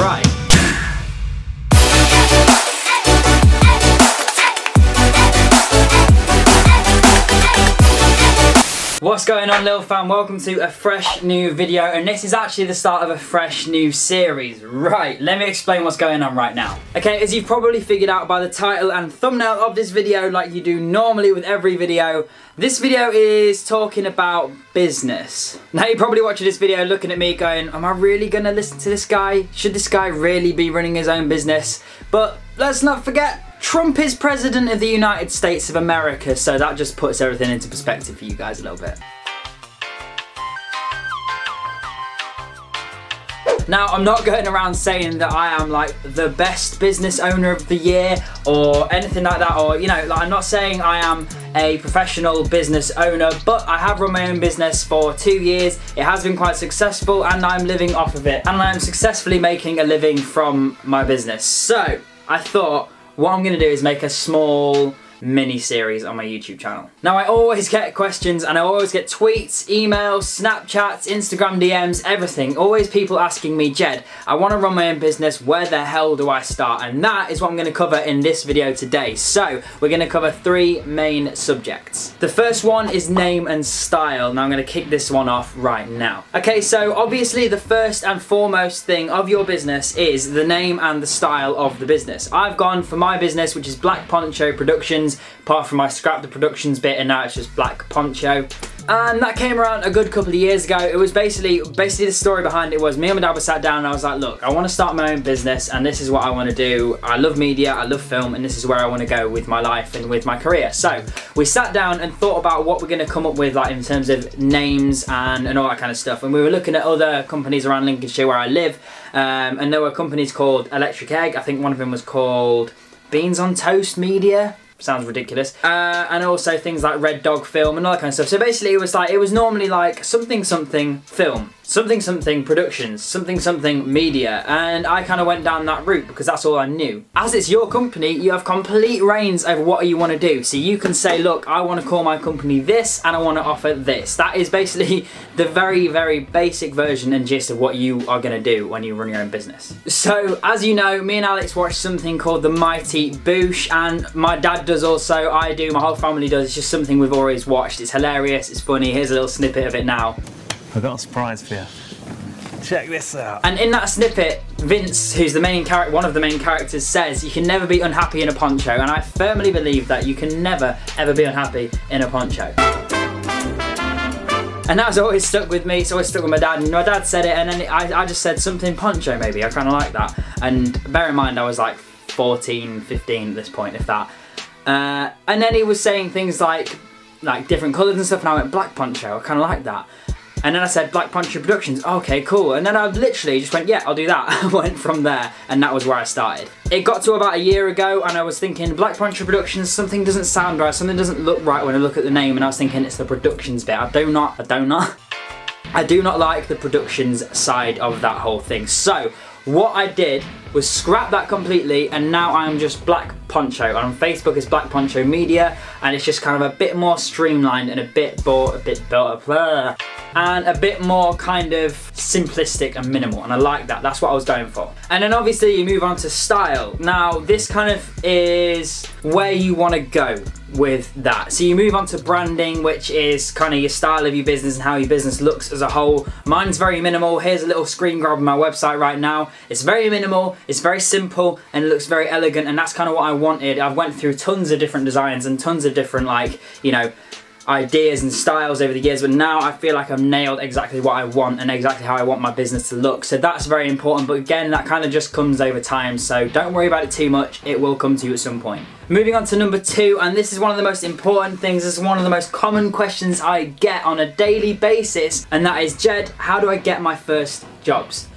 Right. What's going on, Lil fam? Welcome to a fresh new video, and this is actually the start of a fresh new series. Right, let me explain what's going on right now. Okay, as you've probably figured out by the title and thumbnail of this video, like you do normally with every video, this video is talking about business. Now you're probably watching this video looking at me going, am I really gonna listen to this guy? Should this guy really be running his own business? But let's not forget, Trump is President of the United States of America, so that just puts everything into perspective for you guys a little bit. Now, I'm not going around saying that I am like the best business owner of the year or anything like that, or, you know, like, I'm not saying I am a professional business owner, but I have run my own business for 2 years. It has been quite successful and I'm living off of it, and I'm successfully making a living from my business. So I thought, what I'm going to do is make a small mini series on my YouTube channel. Now, I always get questions and I always get tweets, emails, Snapchats, Instagram DMs, everything. Always people asking me, Jed, I want to run my own business, where the hell do I start? And that is what I'm going to cover in this video today. So we're going to cover 3 main subjects. The first one is name and style. Now I'm going to kick this one off right now. Okay, so obviously the first and foremost thing of your business is the name and the style of the business. I've gone for my business, which is Black Poncho Productions. Apart from I scrapped the productions bit and now it's just Black Poncho. And that came around a good couple of years ago. It was basically the story behind it was me and my dad were sat down and I was like, look, I want to start my own business and this is what I want to do. I love media, I love film, and this is where I want to go with my life and with my career. So we sat down and thought about what we're going to come up with, like in terms of names and all that kind of stuff. And we were looking at other companies around Lincolnshire where I live, and there were companies called Electric Egg. I think one of them was called Beans on Toast Media. Sounds ridiculous. And also things like Red Dog Film and all that kind of stuff. So basically it was like, it was normally like something something film, something something productions, something something media, and I kind of went down that route because that's all I knew. As it's your company, you have complete reins over what you want to do. So you can say, look, I want to call my company this and I want to offer this. That is basically the very, very basic version and gist of what you are going to do when you run your own business. So as you know, me and Alex watched something called The Mighty Boosh, and my dad does also, I do, my whole family does. It's just something we've always watched. It's hilarious, it's funny. Here's a little snippet of it now. I've got a surprise for you. Check this out. And in that snippet, Vince, who's the main character, one of the main characters, says you can never be unhappy in a poncho, and I firmly believe that you can never ever be unhappy in a poncho. And that's always stuck with me. It's always stuck with my dad, and my dad said it, and then I just said something poncho maybe. I kind of like that. And bear in mind I was like 14, 15 at this point, if that. And then he was saying things like different colours and stuff, and I went Black Poncho. I kind of like that. And then I said Black Poncho Productions. Okay, cool. And then I literally just went, yeah, I'll do that. I went from there, and that was where I started. It got to about a year ago, and I was thinking, Black Poncho Productions, something doesn't sound right, something doesn't look right when I look at the name, and I was thinking it's the productions bit. I do not like the productions side of that whole thing. So what I did was scrap that completely, and now I'm just Black Poncho. And on Facebook it's Black Poncho Media, and it's just kind of a bit more streamlined and a bit more kind of simplistic and minimal, and I like that. That's what I was going for. And then obviously you move on to style. Now this kind of is where you want to go with that. So you move on to branding, which is kind of your style of your business and how your business looks as a whole. Mine's very minimal. Here's a little screen grab of my website right now. It's very minimal, it's very simple, and it looks very elegant, and that's kind of what I wanted. I've went through tons of different designs and tons of different, like, you know, ideas and styles over the years, but now I feel like I've nailed exactly what I want and exactly how I want my business to look. So that's very important, but again, that kind of just comes over time, so don't worry about it too much. It will come to you at some point. Moving on to number 2, and this is one of the most important things. This is one of the most common questions I get on a daily basis, and that is, Jed, how do I get my first jobs?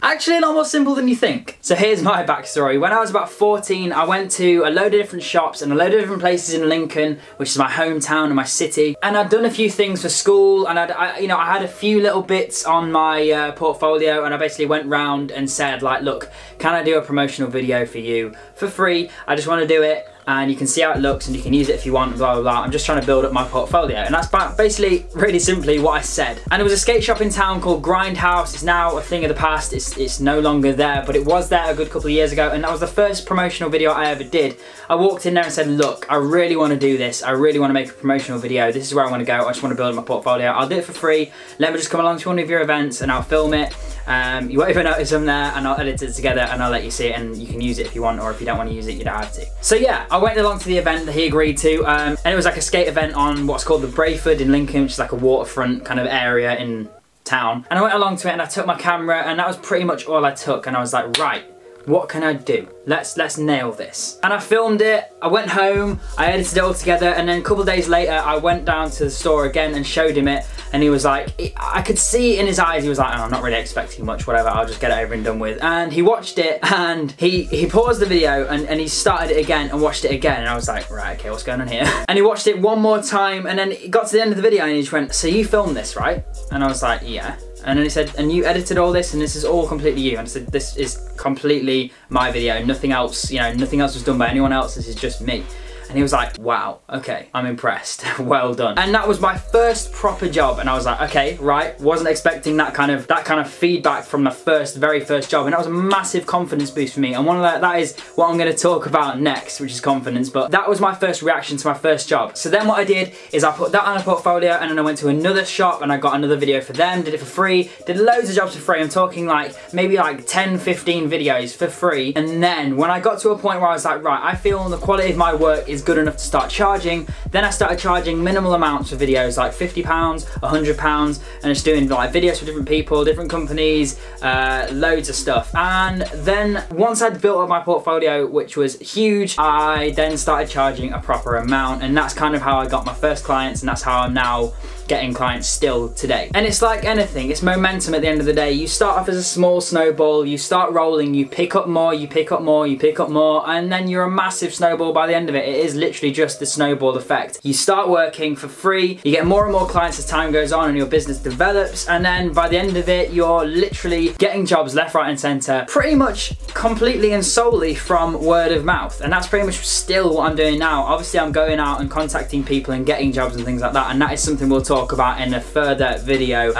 Actually, a lot more simple than you think. So here's my backstory. When I was about 14, I went to a load of different shops and a load of different places in Lincoln, which is my hometown and my city. And I'd done a few things for school, and I had a few little bits on my portfolio, and I basically went round and said, like, look, can I do a promotional video for you for free? I just want to do it. and you can see how it looks and you can use it if you want, blah, blah, blah. I'm just trying to build up my portfolio. And that's basically, really simply what I said. And it was a skate shop in town called Grindhouse. It's now a thing of the past. It's no longer there, but it was there a good couple of years ago. And that was the first promotional video I ever did. I walked in there and said, look, I really want to do this. I really want to make a promotional video. This is where I want to go. I just want to build my portfolio. I'll do it for free. Let me just come along to one of your events and I'll film it. You won't even notice I'm there, and I'll edit it together and I'll let you see it, and you can use it if you want, or if you don't want to use it, you don't have to. So yeah, I went along to the event that he agreed to, and it was like a skate event on what's called the Brayford in Lincoln, which is like a waterfront kind of area in town. And I went along to it and I took my camera, and that was pretty much all I took, and I was like, right, what can I do? Let's nail this. And I filmed it, I went home, I edited it all together, and then a couple of days later I went down to the store again and showed him it, and he was like, I could see in his eyes, he was like, oh, I'm not really expecting much, whatever, I'll just get it over and done with. And he watched it, and he paused the video, and he started it again and watched it again, and I was like, right, okay, what's going on here? And he watched it one more time, and then he got to the end of the video and he just went, so you filmed this, right? And I was like, yeah. And then he said, and you edited all this, and this is all completely you. And I said, this is completely my video, nothing else, you know, nothing else was done by anyone else, this is just me. And he was like, wow, okay, I'm impressed, well done. And that was my first proper job, and I was like, okay, right, wasn't expecting that kind of feedback from the very first job, and that was a massive confidence boost for me. And that is what I'm gonna talk about next, which is confidence, but that was my first reaction to my first job. So then what I did is I put that on a portfolio, and then I went to another shop and I got another video for them, did it for free, did loads of jobs for free. I'm talking like maybe like 10, 15 videos for free. And then when I got to a point where I was like, right, I feel the quality of my work is good enough to start charging, then I started charging minimal amounts for videos, like £50, £100, and just doing like videos for different people, different companies, loads of stuff. And then once I'd built up my portfolio, which was huge, I then started charging a proper amount, and that's kind of how I got my first clients, and that's how I'm now getting clients still today. And it's like anything, it's momentum at the end of the day. You start off as a small snowball, you start rolling, you pick up more, you pick up more, you pick up more, and then you're a massive snowball by the end of it. It is literally just the snowball effect. You start working for free, you get more and more clients as time goes on and your business develops, and then by the end of it, you're literally getting jobs left, right, and center, pretty much completely and solely from word of mouth. And that's pretty much still what I'm doing now. Obviously, I'm going out and contacting people and getting jobs and things like that, and that is something we'll talk about in a further video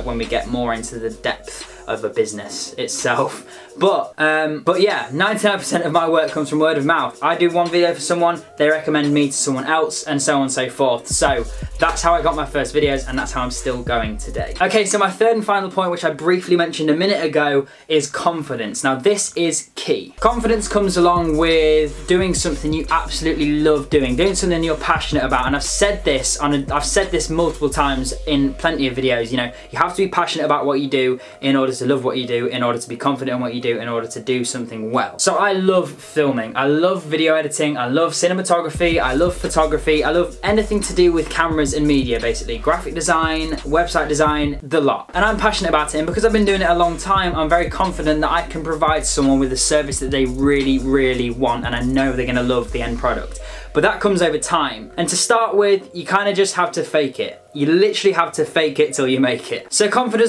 when we get more into the depth of a business itself. But yeah, 99% of my work comes from word of mouth. I do one video for someone, they recommend me to someone else, and so on and so forth. So that's how I got my first videos, and that's how I'm still going today. Okay, so my third and final point, which I briefly mentioned a minute ago, is confidence. Now this is key. Confidence comes along with doing something you absolutely love doing something you're passionate about. And I've said this multiple times in plenty of videos. You know, you have to be passionate about what you do in order to love what you do, in order to be confident in what you do, in order to do something well. So I love filming, I love video editing, I love cinematography, I love photography, I love anything to do with cameras and media, basically. Graphic design, website design, the lot. And I'm passionate about it, and because I've been doing it a long time, I'm very confident that I can provide someone with a service that they really, really want, and I know they're gonna love the end product. But that comes over time. And to start with, you kind of just have to fake it. You literally have to fake it till you make it. So confidence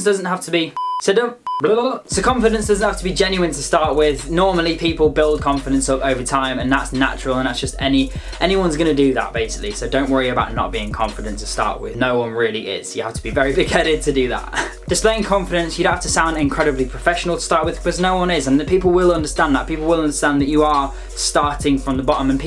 doesn't have to be, So confidence doesn't have to be genuine to start with. Normally people build confidence up over time, and that's natural, and that's just anyone's gonna do that basically. So don't worry about not being confident to start with. No one really is. You have to be very big-headed to do that. Displaying confidence, you don't have to sound incredibly professional to start with, because no one is, and the people will understand that. People will understand that you are starting from the bottom, and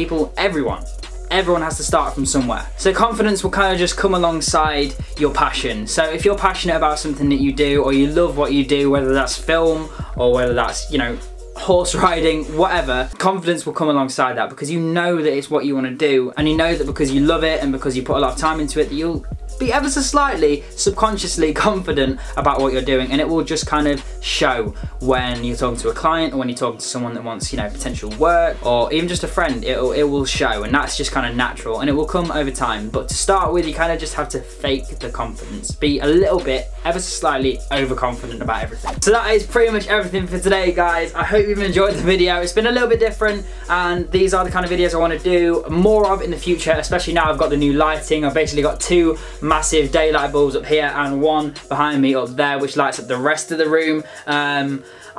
everyone has to start from somewhere. So confidence will kind of just come alongside your passion. So if you're passionate about something that you do, or you love what you do, whether that's film or whether that's, you know, horse riding, whatever, confidence will come alongside that, because you know that it's what you want to do, and you know that because you love it and because you put a lot of time into it, that you'll be ever so slightly subconsciously confident about what you're doing, and it will just kind of show when you're talking to a client, or when you're talking to someone that wants, you know, potential work, or even just a friend. It will show, and that's just kind of natural, and it will come over time. But to start with, you kind of just have to fake the confidence, be a little bit, ever so slightly overconfident about everything. So that is pretty much everything for today, guys. I hope you've enjoyed the video. It's been a little bit different, and these are the kind of videos I want to do more of in the future, especially now I've got the new lighting. I've basically got two massive daylight bulbs up here and one behind me up there, which lights up the rest of the room.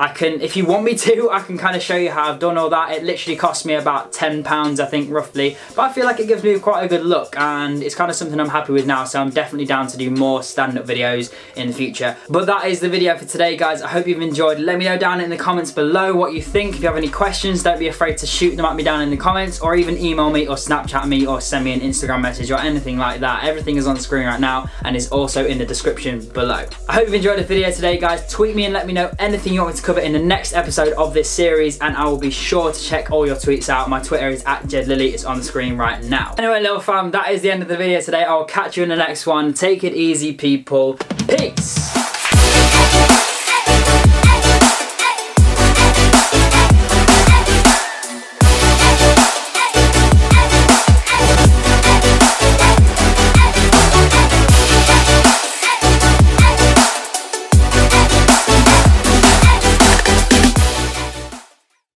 If you want me to, I can kind of show you how I've done all that. It literally cost me about £10, I think, roughly, but I feel like it gives me quite a good look, and it's kind of something I'm happy with now, so I'm definitely down to do more stand-up videos in the future. But that is the video for today, guys. I hope you've enjoyed. Let me know down in the comments below what you think. If you have any questions, don't be afraid to shoot them at me down in the comments, or even email me or Snapchat me or send me an Instagram message or anything like that. Everything is on the screen right now and is also in the description below. I hope you've enjoyed the video today, guys. Tweet me and let me know anything you want me to cover in the next episode of this series, and I will be sure to check all your tweets out. My Twitter is @JedLilley. It's on the screen right now. Anyway, little fam, that is the end of the video today. I'll catch you in the next one. Take it easy, people. Peace.